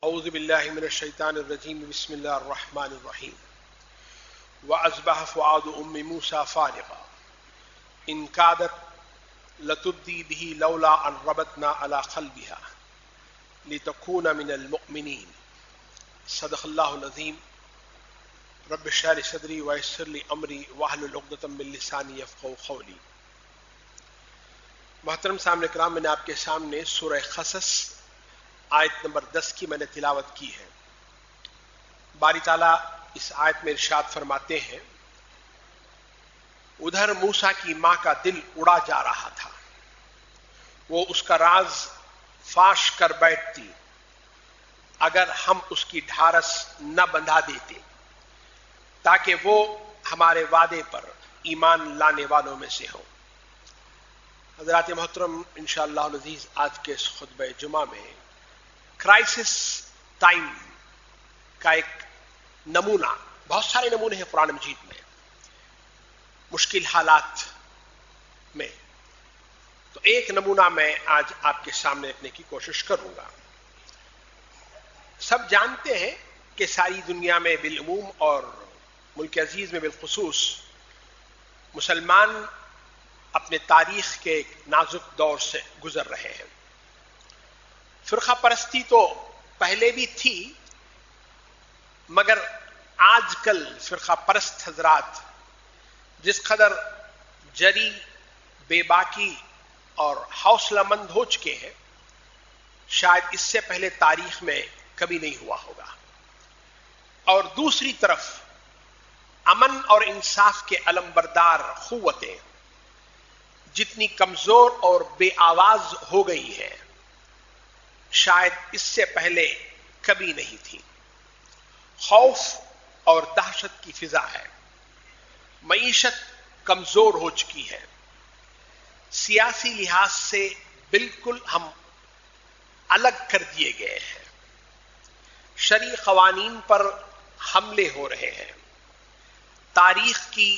اعوذ باللہ من الشیطان الرجیم بسم اللہ الرحمن الرحیم وَأَصْبَحَ فُؤَادُ أُمِّ مُوسَى فَارِغًا إِنْ كَادَتْ لَتُبْدِي بِهِ لَوْلَا أَنْ رَبَطْنَا عَلَى قَلْبِهَا لِتَكُونَ مِنَ الْمُؤْمِنِينَ صدق اللہ العظیم. رب اشرح لي صدری ويسر لي امری واحلل عقدۃ من لسانی یفقهوا قولی. محترم سامنے کرام، میں نے آپ کے سامنے سورہ قصص آیت نمبر 10 کی میں نے تلاوت کی ہے. باری تعالیٰ اس آیت میں ارشاد فرماتے ہیں، ادھر موسیٰ کی ماں کا دل اڑا جا رہا تھا، وہ اس کا راز فاش کر بیٹھتی اگر ہم اس کی ڈھارس نہ بندھا دیتے تاکہ وہ ہمارے وعدے پر ایمان لانے والوں میں سے ہوں. حضرات محترم، انشاءاللہ العزیز آج کے اس خطبہ جمعہ میں کرائسس ٹائم کا ایک نمونہ، بہت سارے نمونے ہیں قرآن مجید میں مشکل حالات میں، تو ایک نمونہ میں آج آپ کے سامنے رکھنے کی کوشش کروں گا. سب جانتے ہیں کہ ساری دنیا میں بالعموم اور ملک عزیز میں بالخصوص مسلمان اپنے تاریخ کے ایک نازک دور سے گزر رہے ہیں. فرقہ پرستی تو پہلے بھی تھی، مگر آج کل فرقہ پرست حضرات جس قدر جری، بے باکی اور حوصلہ مند ہو چکے ہیں، شاید اس سے پہلے تاریخ میں کبھی نہیں ہوا ہوگا. اور دوسری طرف امن اور انصاف کے علم بردار قوتیں جتنی کمزور اور بے آواز ہو گئی ہے، شاید اس سے پہلے کبھی نہیں تھی. خوف اور دہشت کی فضا ہے، معیشت کمزور ہو چکی ہے، سیاسی لحاظ سے بالکل ہم الگ کر دیے گئے ہیں، شرعی قوانین پر حملے ہو رہے ہیں، تاریخ کی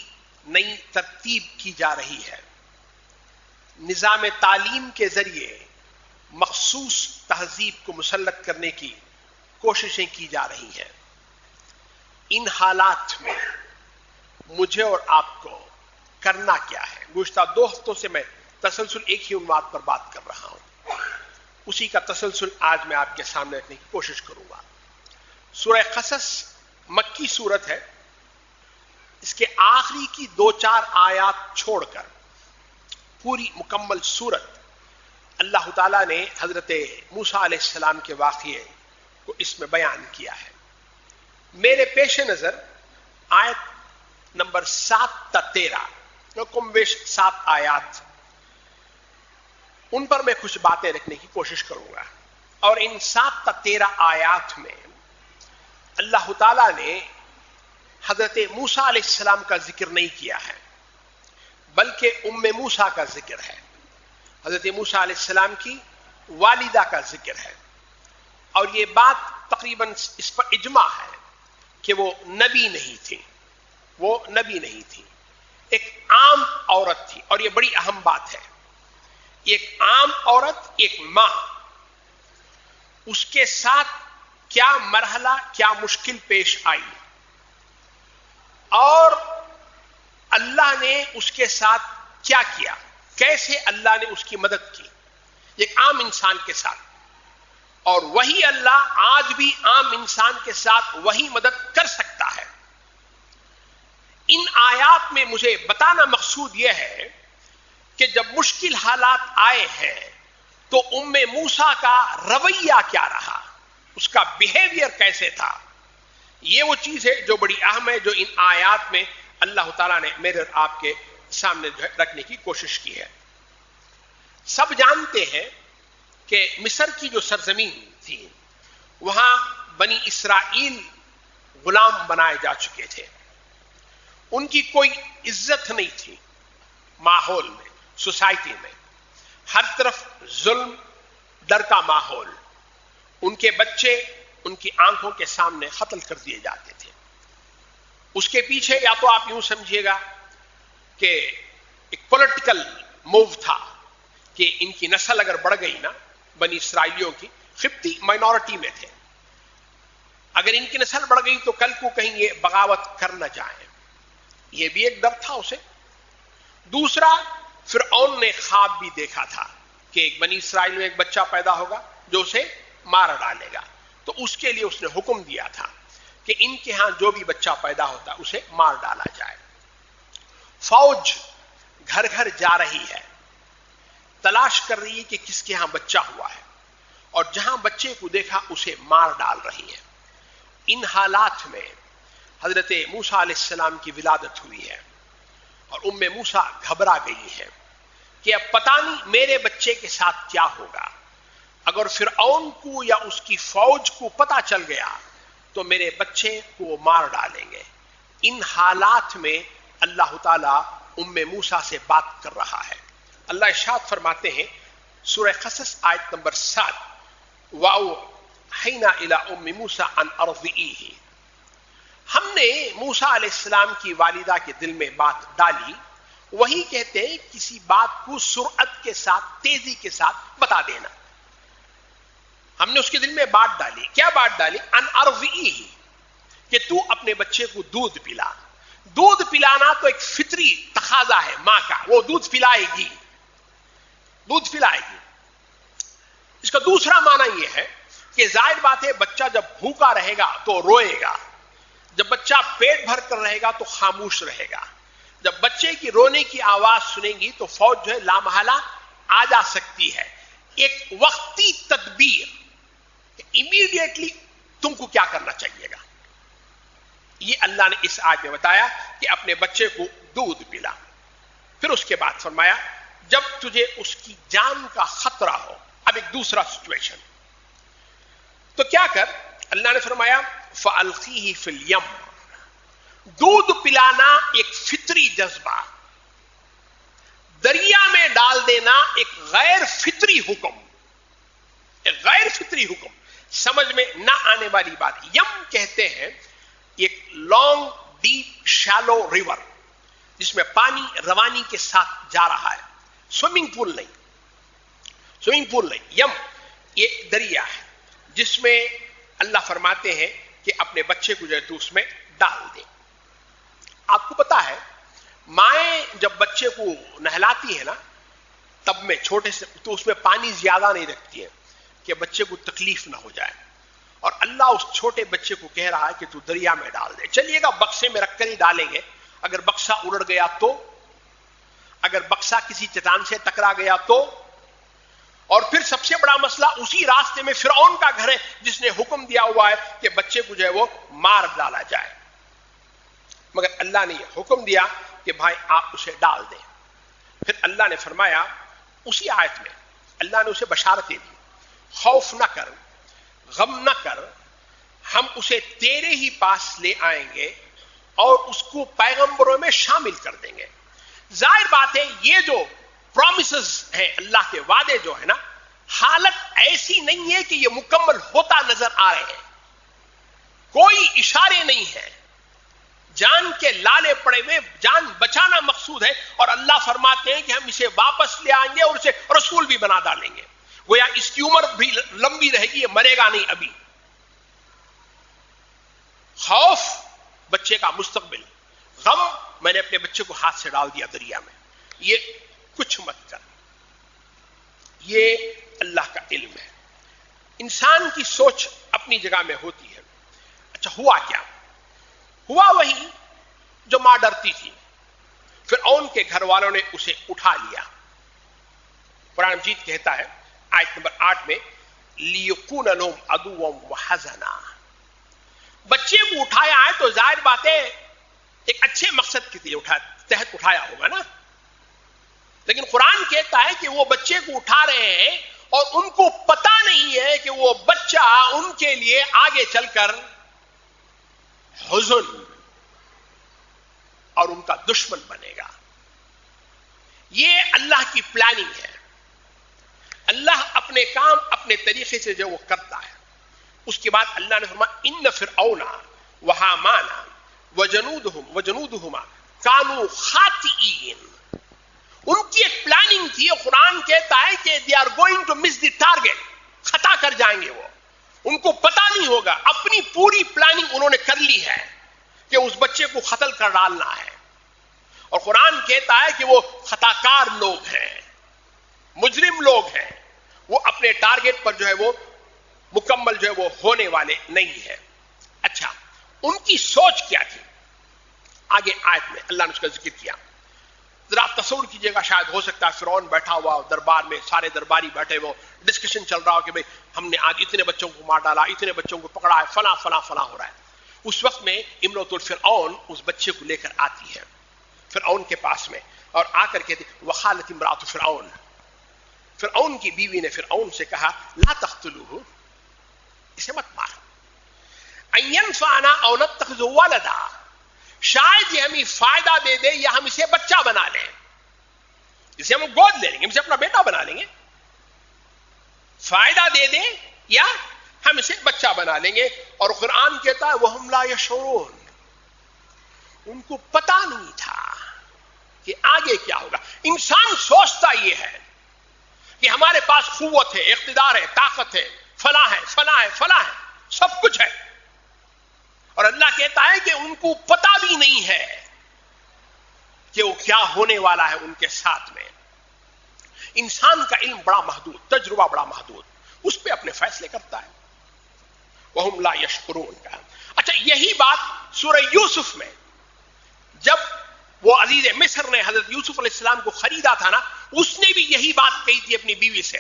نئی ترتیب کی جا رہی ہے، نظام تعلیم کے ذریعے مخصوص تہذیب کو مسلط کرنے کی کوششیں کی جا رہی ہیں. ان حالات میں مجھے اور آپ کو کرنا کیا ہے؟ گزشتہ 2 ہفتوں سے میں تسلسل ایک ہی عنوان پر بات کر رہا ہوں، اسی کا تسلسل آج میں آپ کے سامنے رکھنے کی کوشش کروں گا. سورہ قصص مکی سورت ہے، اس کے آخری کی 2-4 آیات چھوڑ کر پوری مکمل سورت اللہ تعالیٰ نے حضرت موسیٰ علیہ السلام کے واقعے کو اس میں بیان کیا ہے. میرے پیش نظر آیت نمبر 7 تا 13 کم بیش 7 آیات، ان پر میں کچھ باتیں رکھنے کی کوشش کروں گا. اور ان 7 تا 13 آیات میں اللہ تعالیٰ نے حضرت موسیٰ علیہ السلام کا ذکر نہیں کیا ہے، بلکہ ام موسیٰ کا ذکر ہے، حضرت موسیٰ علیہ السلام کی والدہ کا ذکر ہے. اور یہ بات تقریباً اس پر اجماع ہے کہ وہ نبی نہیں تھی، وہ نبی نہیں تھی، ایک عام عورت تھی. اور یہ بڑی اہم بات ہے، ایک عام عورت، ایک ماں، اس کے ساتھ کیا مرحلہ، کیا مشکل پیش آئی، اور اللہ نے اس کے ساتھ کیا کیا، کیسے اللہ نے اس کی مدد کی ایک عام انسان کے ساتھ. اور وہی اللہ آج بھی عام انسان کے ساتھ وہی مدد کر سکتا ہے. ان آیات میں مجھے بتانا مقصود یہ ہے کہ جب مشکل حالات آئے ہیں تو ام موسیٰ کا رویہ کیا رہا، اس کا بیہیویئر کیسے تھا. یہ وہ چیز ہے جو بڑی اہم ہے، جو ان آیات میں اللہ تعالیٰ نے میرے اور آپ کے سامنے رکھنے کی کوشش کی ہے. سب جانتے ہیں کہ مصر کی جو سرزمین تھی، وہاں بنی اسرائیل غلام بنائے جا چکے تھے، ان کی کوئی عزت نہیں تھی. ماحول میں، سوسائٹی میں ہر طرف ظلم، ڈر کا ماحول، ان کے بچے ان کی آنکھوں کے سامنے قتل کر دیے جاتے تھے. اس کے پیچھے یا تو آپ یوں سمجھیے گا کہ ایک پولیٹیکل موو تھا کہ ان کی نسل اگر بڑھ گئی نا، بنی اسرائیلیوں کی قبطی مائنورٹی میں تھے، اگر ان کی نسل بڑھ گئی تو کل کو کہیں یہ بغاوت کر نہ جائیں، یہ بھی ایک ڈر تھا اسے۔ دوسرا، فرعون نے خواب بھی دیکھا تھا کہ ایک بنی اسرائیل میں ایک بچہ پیدا ہوگا جو اسے مار ڈالے گا، تو اس کے لیے اس نے حکم دیا تھا کہ ان کے ہاں جو بھی بچہ پیدا ہوتا ہے اسے مار ڈالا جائے۔ فوج گھر گھر جا رہی ہے، تلاش کر رہی ہے کہ کس کے ہاں بچہ ہوا ہے، اور جہاں بچے کو دیکھا اسے مار ڈال رہی ہے۔ ان حالات میں حضرت موسیٰ علیہ السلام کی ولادت ہوئی ہے، اور ام موسیٰ گھبرا گئی ہے کہ اب پتہ نہیں میرے بچے کے ساتھ کیا ہوگا، اگر فرعون کو یا اس کی فوج کو پتہ چل گیا تو میرے بچے کو مار ڈالیں گے۔ ان حالات میں اللہ تعالیٰ ام موسیٰ سے بات کر رہا ہے۔ اللہ ارشاد فرماتے ہیں سورہ قصص آیت نمبر 7، وَأَوْحَيْنَا إِلَىٰ أُمِّ مُوسَىٰ أَنْ أَرْضِعِيهِ، ہم نے موسیٰ علیہ السلام کی والدہ کے دل میں بات ڈالی۔ وہی کہتے ہیں کسی بات کو سرعت کے ساتھ، تیزی کے ساتھ بتا دینا۔ ہم نے اس کے دل میں بات ڈالی۔ کیا بات ڈالی؟ ان ارضعیہ، کہ تو اپنے بچے کو دودھ پلا۔ دودھ پلانا تو ایک فطری تقاضا ہے ماں کا، وہ دودھ پلائے گی، دودھ پلائے گی۔ اس کا دوسرا معنی یہ ہے کہ ظاہر بات ہے بچہ جب بھوکا رہے گا تو روئے گا، جب بچہ پیٹ بھر کر رہے گا تو خاموش رہے گا۔ جب بچے کی رونے کی آواز سنیں گی تو فوج جو ہے لامحالہ آ جا سکتی ہے۔ ایک وقتی تدبیر، امیڈیٹلی تم کو کیا کرنا چاہیے گا، یہ اللہ نے اس آیت میں بتایا کہ اپنے بچے کو دودھ پلا۔ پھر اس کے بعد فرمایا جب تجھے اس کی جان کا خطرہ ہو۔ اب ایک دوسرا سچویشن، تو کیا کر؟ اللہ نے فرمایا فَأَلْقِيهِ فِي الْيَمِّ، دودھ پلانا ایک فطری جذبہ، دریا میں ڈال دینا ایک غیر فطری حکم، ایک غیر فطری حکم، سمجھ میں نہ آنے والی بات۔ یم کہتے ہیں ایک لانگ ڈیپ شالو ریور جس میں پانی روانی کے ساتھ جا رہا ہے، سوئمنگ پول نہیں، سوئمنگ پول نہیں، یم یہ دریا ہے جس میں اللہ فرماتے ہیں کہ اپنے بچے کو جو ہے تو اس میں ڈال دے۔ آپ کو پتا ہے مائیں جب بچے کو نہلاتی ہے نا تب میں چھوٹے سے تو اس میں پانی زیادہ نہیں رکھتی ہے کہ بچے کو تکلیف نہ ہو جائے، اور اللہ اس چھوٹے بچے کو کہہ رہا ہے کہ تو دریا میں ڈال دے۔ چلیے گا بکسے میں رکھ کر ہی ڈالیں گے، اگر بکسا اڑ گیا تو، اگر بکسا کسی چٹان سے ٹکرا گیا تو، اور پھر سب سے بڑا مسئلہ اسی راستے میں فرعون کا گھر ہے جس نے حکم دیا ہوا ہے کہ بچے کو جو ہے وہ مار ڈالا جائے، مگر اللہ نے یہ حکم دیا کہ بھائی آپ اسے ڈال دیں۔ پھر اللہ نے فرمایا اسی آیت میں اللہ نے اسے بشارتیں دی، خوف نہ کر، غم نہ کر، ہم اسے تیرے ہی پاس لے آئیں گے اور اس کو پیغمبروں میں شامل کر دیں گے۔ ظاہر بات ہے یہ جو پرومسز ہیں، اللہ کے وعدے جو ہے نا، حالت ایسی نہیں ہے کہ یہ مکمل ہوتا نظر آ رہے ہیں، کوئی اشارے نہیں ہیں، جان کے لالے پڑے ہوئے، جان بچانا مقصود ہے، اور اللہ فرماتے ہیں کہ ہم اسے واپس لے آئیں گے اور اسے رسول بھی بنا ڈالیں گے۔ گویا اس کی عمر بھی لمبی رہے گی، یہ مرے گا نہیں ابھی۔ خوف بچے کا مستقبل، غم میں نے اپنے بچے کو ہاتھ سے ڈال دیا دریا میں، یہ کچھ مت کر۔ یہ اللہ کا علم ہے، انسان کی سوچ اپنی جگہ میں ہوتی ہے۔ اچھا ہوا کیا؟ ہوا وہی جو ماں ڈرتی تھی، فرعون کے گھر والوں نے اسے اٹھا لیا۔ قرآن مجید کہتا ہے آیت نمبر 8 میں لِيَكُونَ لَهُمْ عَدُوًّا وَحَزَنًا، بچے کو اٹھایا ہے تو ظاہر بات ہے ایک اچھے مقصد کے لیے تحت اٹھایا ہوگا نا، لیکن قرآن کہتا ہے کہ وہ بچے کو اٹھا رہے ہیں اور ان کو پتا نہیں ہے کہ وہ بچہ ان کے لیے آگے چل کر حزن اور ان کا دشمن بنے گا۔ یہ اللہ کی پلاننگ ہے، اللہ اپنے کام اپنے طریقے سے جو وہ کرتا ہے۔ اس کے بعد اللہ نے فرمایا ان فرعون وہامان وجنودہما کانوا خاطئین، ان کی ایک پلاننگ تھی۔ قرآن کہتا ہے کہ they are going to miss the target، خطا کر جائیں گے وہ، ان کو پتا نہیں ہوگا. اپنی پوری پلاننگ انہوں نے کر لی ہے کہ اس بچے کو قتل کر ڈالنا ہے. اور قرآن کہتا ہے کہ وہ خطاکار لوگ ہیں, مجرم لوگ ہیں, وہ اپنے ٹارگٹ پر جو ہے وہ مکمل جو ہے وہ ہونے والے نہیں ہے. اچھا, ان کی سوچ کیا تھی؟ آگے آیت میں اللہ نے اس کا ذکر کیا. ذرا آپ تصور کیجئے گا, شاید ہو سکتا ہے فرعون بیٹھا ہوا دربار میں, سارے درباری بیٹھے وہ ڈسکشن چل رہا ہو کہ بھئی ہم نے آج اتنے بچوں کو مار ڈالا, اتنے بچوں کو پکڑا ہے, فلاں فلاں فلاں ہو رہا ہے. اس وقت میں امرؤۃ الفرعون اس بچے کو لے کر آتی ہے فرعون کے پاس میں, اور آ کر کہتی وقالت امرأۃ فرعون, فرعون کی بیوی نے فرعون سے کہا لا تقتلوہ, اسے مت مار, ان ينفعنا او نتخذ ولدا, شاید یہ ہمیں فائدہ دے دے یا ہم اسے بچہ بنا لیں, اسے ہم گود لے لیں گے, ہم اسے اپنا بیٹا بنا لیں گے. فائدہ دے دے یا ہم اسے بچہ بنا لیں گے. اور قرآن کہتا ہے وہم لا یشعرون, ان کو پتا نہیں تھا کہ آگے کیا ہوگا. انسان سوچتا یہ ہے کہ ہمارے پاس قوت ہے, اقتدار ہے, طاقت ہے, فلاں ہے فلاں ہے فلاں ہے, سب کچھ ہے. اور اللہ کہتا ہے کہ ان کو پتا بھی نہیں ہے کہ وہ کیا ہونے والا ہے ان کے ساتھ میں. انسان کا علم بڑا محدود, تجربہ بڑا محدود, اس پہ اپنے فیصلے کرتا ہے. وہم لا یشکرون کا. اچھا, یہی بات سورہ یوسف میں جب وہ عزیز مصر نے حضرت یوسف علیہ السلام کو خریدا تھا نا, اس نے بھی یہی بات کہی تھی اپنی بیوی سے,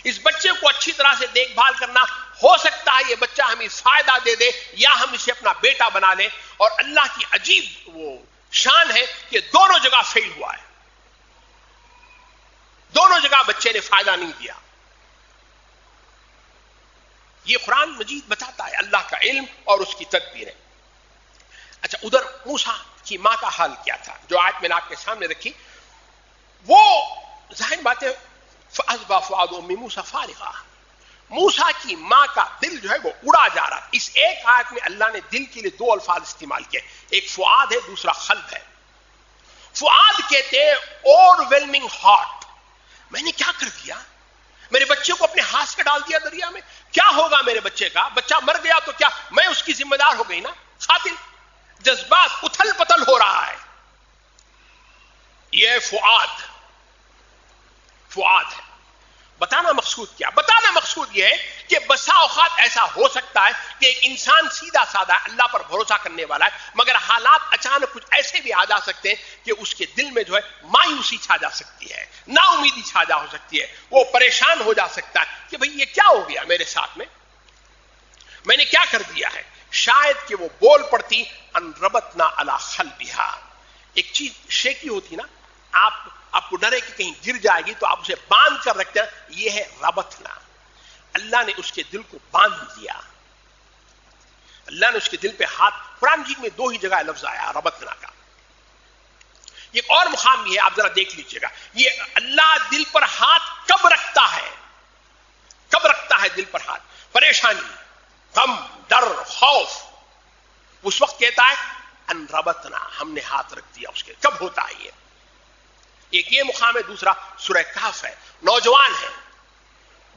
اس بچے کو اچھی طرح سے دیکھ بھال کرنا, ہو سکتا ہے یہ بچہ ہمیں فائدہ دے دے یا ہم اسے اپنا بیٹا بنا لیں. اور اللہ کی عجیب وہ شان ہے کہ دونوں جگہ فیل ہوا ہے, دونوں جگہ بچے نے فائدہ نہیں دیا. یہ قرآن مجید بتاتا ہے اللہ کا علم اور اس کی تدبیریں. اچھا, ادھر موسیٰ کی ماں کا حال کیا تھا جو آیت میں نے آپ کے سامنے رکھی. وہ ظاہر بات ہے فَأَصْبَحَ فُؤَادُ أُمِّ مُوسَىٰ فَارِغًا, موسیٰ کی ماں کا دل جو ہے وہ اڑا جا رہا. اس ایک آیت میں اللہ نے دل کے لیے دو الفاظ استعمال کیے, ایک فؤاد ہے, دوسرا قلب ہے. فؤاد کہتے ہیں اوور ویلمنگ ہارٹ, میں نے کیا کر دیا, میرے بچے کو اپنے ہاتھ سے ڈال دیا دریا میں, کیا ہوگا میرے بچے کا, بچہ مر گیا تو کیا میں اس کی ذمہ دار ہو گئی نا. قاتل, جذبات اتھل پتل ہو رہا ہے. یہ فؤاد ہے. بتانا مقصود کیا؟ بتانا مقصود یہ ہے کہ بسا اوقات ایسا ہو سکتا ہے کہ ایک انسان سیدھا سادہ ہے, اللہ پر بھروسہ کرنے والا ہے, مگر حالات اچانک کچھ ایسے بھی آ جا سکتے ہیں کہ اس کے دل میں جو ہے مایوسی چھا جا سکتی ہے, نا امیدی چھا جا ہو سکتی ہے, وہ پریشان ہو جا سکتا ہے کہ بھئی یہ کیا ہو گیا میرے ساتھ میں نے کیا کر دیا ہے. شاید کہ وہ بول پڑتی ان ربطنا علی قلبہا, ایک چیز شیکی ہوتی نا, آپ کو ڈرے کہ کہیں گر جائے گی تو آپ اسے باندھ کر رکھتے ہیں, یہ ہے ربطنا. اللہ نے اس کے دل کو باندھ دیا, اللہ نے اس کے دل پہ ہاتھ. قرآن مجید میں دو ہی جگہ لفظ آیا ربطنا کا. ایک اور مقام بھی ہے, آپ ذرا دیکھ لیجئے گا. یہ اللہ دل پر ہاتھ کب رکھتا ہے, کب رکھتا ہے دل پر ہاتھ؟ پریشانی, غم, ڈر, خوف, اس وقت کہتا ہے ان ربطنا, ہم نے ہاتھ رکھ دیا اس کے. کب ہوتا ہے یہ؟ ایک یہ مقام ہے. دوسرا سورہ کہف ہے, نوجوان ہے,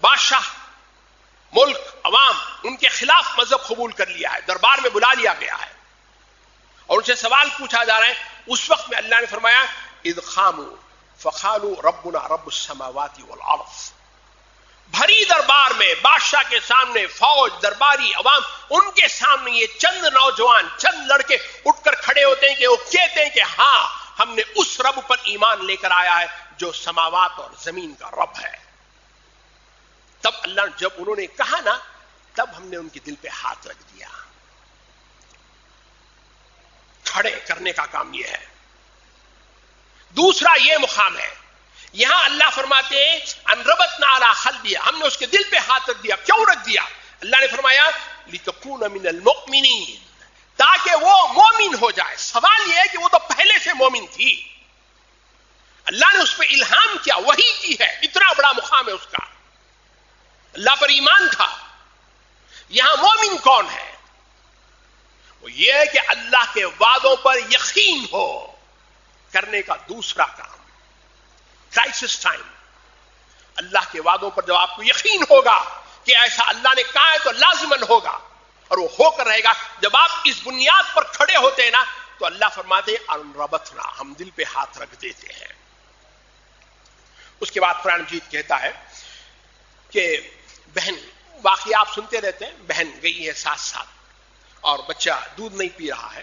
بادشاہ, ملک, عوام ان کے خلاف مذہب قبول کر لیا ہے, دربار میں بلا لیا گیا ہے اور ان سے سوال پوچھا جا رہا ہے. اس وقت میں اللہ نے فرمایا اذ قاموا فقالوا ربنا رب السماوات والارض. بھری دربار میں, بادشاہ کے سامنے, فوج, درباری, عوام, ان کے سامنے یہ چند نوجوان, چند لڑکے اٹھ کر کھڑے ہوتے ہیں کہ وہ کہتے ہیں کہ ہاں ہم نے اس رب پر ایمان لے کر آیا ہے جو سماوات اور زمین کا رب ہے. تب اللہ جب انہوں نے کہا نا, تب ہم نے ان کے دل پہ ہاتھ رکھ دیا. کھڑے کرنے کا کام یہ ہے. دوسرا یہ مقام ہے, یہاں اللہ فرماتے ہیں ان ربطنا علی قلبہ, ہم نے اس کے دل پہ ہاتھ رکھ دیا. کیوں رکھ دیا؟ اللہ نے فرمایا لتکون من المؤمنین, تاکہ وہ مومن ہو جائے. سوال یہ ہے کہ وہ تو پہلے سے مومن تھی, اللہ نے اس پہ الہام کیا, وحی کی ہے, اتنا بڑا مقام ہے اس کا, اللہ پر ایمان تھا. یہاں مومن کون ہے؟ وہ یہ ہے کہ اللہ کے وعدوں پر یقین ہو کرنے کا دوسرا کام. کرائسس ٹائم, اللہ کے وعدوں پر جب آپ کو یقین ہوگا کہ ایسا اللہ نے کہا ہے تو لازماً ہوگا اور وہ ہو کر رہے گا. جب آپ اس بنیاد پر کھڑے ہوتے ہیں نا تو اللہ فرماتے ہیں ربطنا، ہم دل پہ ہاتھ رکھ دیتے ہیں. اس کے بعد قرآن مجید کہتا ہے کہ بہن، واقعی آپ سنتے رہتے ہیں، بہن گئی ہے 7 سال اور بچہ دودھ نہیں پی رہا ہے.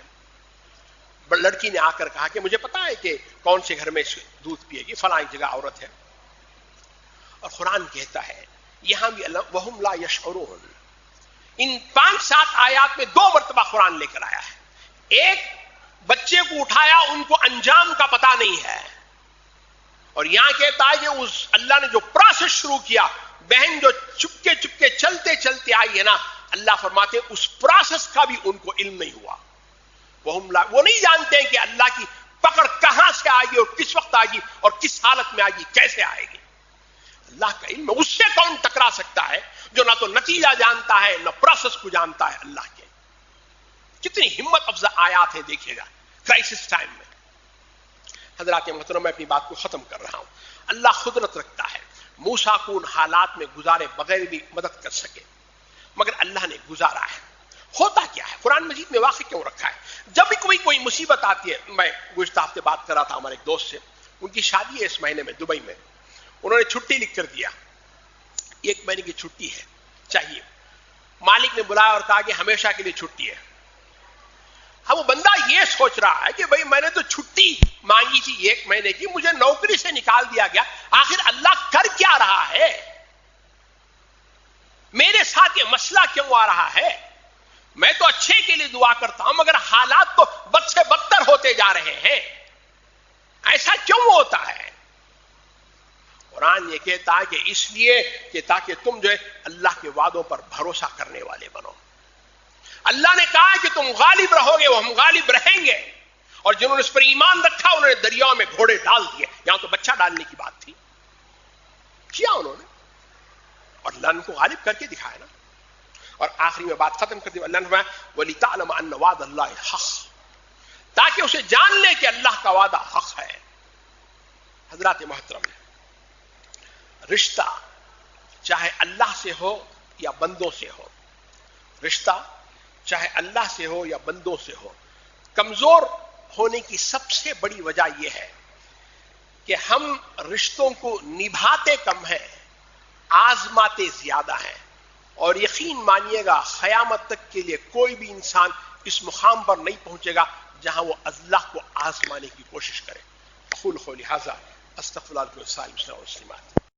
لڑکی نے آ کر کہا کہ مجھے پتا ہے کہ کون سے گھر میں دودھ پیے گی، فلاں جگہ عورت ہے. اور قرآن کہتا ہے یہاں بھی اللہ وہم لا یشعرون، ان 5-7 آیات میں 2 مرتبہ قرآن لے کر آیا ہے. ایک، بچے کو اٹھایا، ان کو انجام کا پتہ نہیں ہے. اور یہاں کہتا ہے کہ اس اللہ نے جو پروسیس شروع کیا، بہن جو چپکے چپکے چلتے چلتے آئی ہے نا، اللہ فرماتے ہیں اس پروسیس کا بھی ان کو علم نہیں ہوا. وہ نہیں جانتے ہیں کہ اللہ کی پکڑ کہاں سے آئے گی اور کس وقت آئے گی اور کس حالت میں آئے گی، کیسے آئے گی. اللہ کا علم، اس سے کون ٹکرا سکتا ہے جو نہ تو نتیجہ جانتا ہے نہ پروسیس کو جانتا ہے. اللہ کے کتنی ہمت افزا آیات ہیں، دیکھیے گا کرائسس ٹائم میں. حضرات محترم، میں اپنی بات کو ختم کر رہا ہوں. اللہ قدرت رکھتا ہے موسیٰ کو ان حالات میں گزارے بغیر بھی مدد کر سکے، مگر اللہ نے گزارا ہے. ہوتا کیا ہے، قرآن مجید میں واقع کیوں رکھا ہے؟ جب بھی کوئی مصیبت آتی ہے، میں گزشتہ ہفتے بات کر رہا تھا ہمارے ایک دوست سے، ان کی شادی ہے اس مہینے میں دبئی میں. انہوں نے چھٹی لکھ کر دیا، 1 مہینے کی چھٹی ہے چاہیے. مالک نے بلایا اور کہا کہ ہمیشہ کے لیے چھٹی ہے. اب وہ بندہ یہ سوچ رہا ہے کہ بھئی میں نے تو چھٹی مانگی تھی 1 مہینے کی، مجھے نوکری سے نکال دیا گیا، آخر اللہ کر کیا رہا ہے؟ میرے ساتھ یہ مسئلہ کیوں آ رہا ہے؟ میں تو اچھے کے لیے دعا کرتا ہوں مگر حالات تو بد سے بدتر ہوتے جا رہے ہیں، ایسا کیوں ہوتا ہے؟ قرآن یہ کہتا ہے کہ اس لیے کہ تاکہ تم جو ہے اللہ کے وعدوں پر بھروسہ کرنے والے بنو. اللہ نے کہا کہ تم غالب رہو گے، وہ ہم غالب رہیں گے. اور جنہوں نے اس پر ایمان رکھا انہوں نے دریاؤں میں گھوڑے ڈال دیے. یہاں تو بچہ ڈالنے کی بات تھی، کیا انہوں نے، اور اللہ نے ان کو غالب کر کے دکھایا نا. اور آخری میں بات ختم کر دی، اللہ نے فرمایا وَلِتَعْلَمَ أَنَّ وَعْدَ اللَّهِ حَقٌّ، تاکہ اسے جان لے کہ اللہ کا وعدہ حق ہے. حضرات محترم، رشتہ چاہے اللہ سے ہو یا بندوں سے ہو، رشتہ چاہے اللہ سے ہو یا بندوں سے ہو، کمزور ہونے کی سب سے بڑی وجہ یہ ہے کہ ہم رشتوں کو نبھاتے کم ہیں، آزماتے زیادہ ہیں. اور یقین مانیے گا قیامت تک کے لیے کوئی بھی انسان اس مقام پر نہیں پہنچے گا جہاں وہ اللہ کو آزمانے کی کوشش کرے. اقول قولی ھذا استغفر اللہ لکم ولسائر المسلمین والمسلمات.